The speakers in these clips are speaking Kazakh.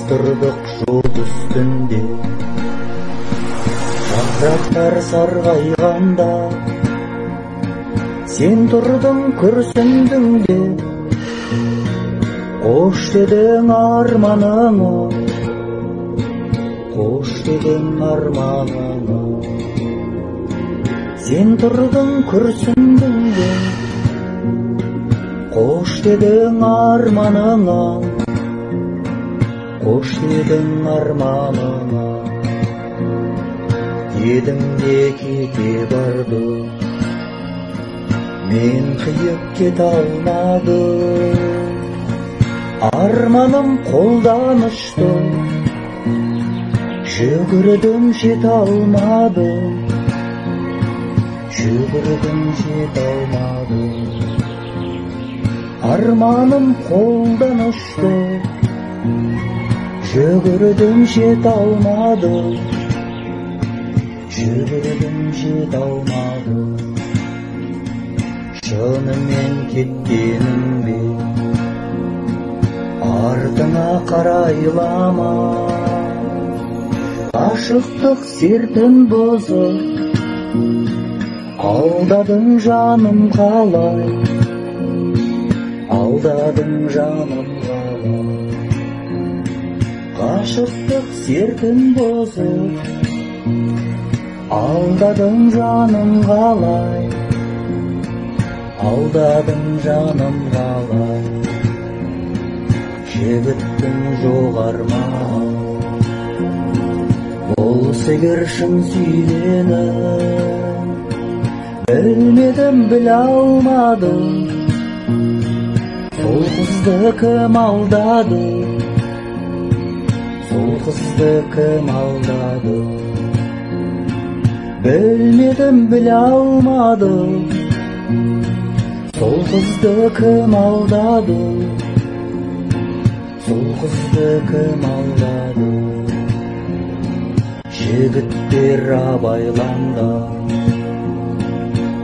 Астырдық жол үстінде, жапырақтар сарғайғанда, сен тұрдың күрсіндің де, қош дедің арманыңа, қош дедің арманыңа. Сен тұрдың күрсіндің де, қош дедің арманыңа, қош дедің арманыңа. Дедің де кете барды, мен қиып кете алмадым. Арманым қолдан ұшты, жүгірдім жете алмадым, жүгірдім жете алмадым. Арманым қолдан ұшты, жүгірдім жете алмадым, жүгірдім жете алмадым. Шынымен кеткенім бе, артыңа қарайлама. Ғашықтық сертін бұзып, алдадың жаным қалай, алдадың жаным қалай. Ғашықтық сертін бұзып, алдадың жаным қалай, алдадың жаным қалай. Жігіттің жоқ арман, болса егер шын сүйгенім, білмедім, біле алмадым, сол қызды кім алдады, сол қызды кім алдады. Білмедім, біле алмадым, сол қызды кім алдады, сол қызды кім алдады. Жігіттер абайланда,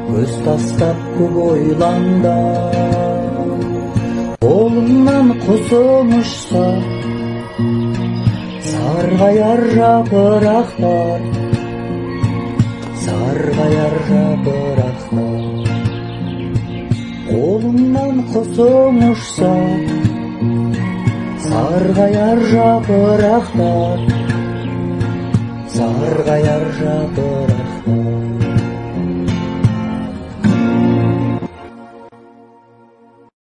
көз тастап көп ойланда. Қолыңнан құсың ұшса, сарғаяр жапырақтар, сарғаяр жапырақтар. Қолыңнан құсың ұшса, сарғаяр жапырақтар, сарғаяр жапырақтар.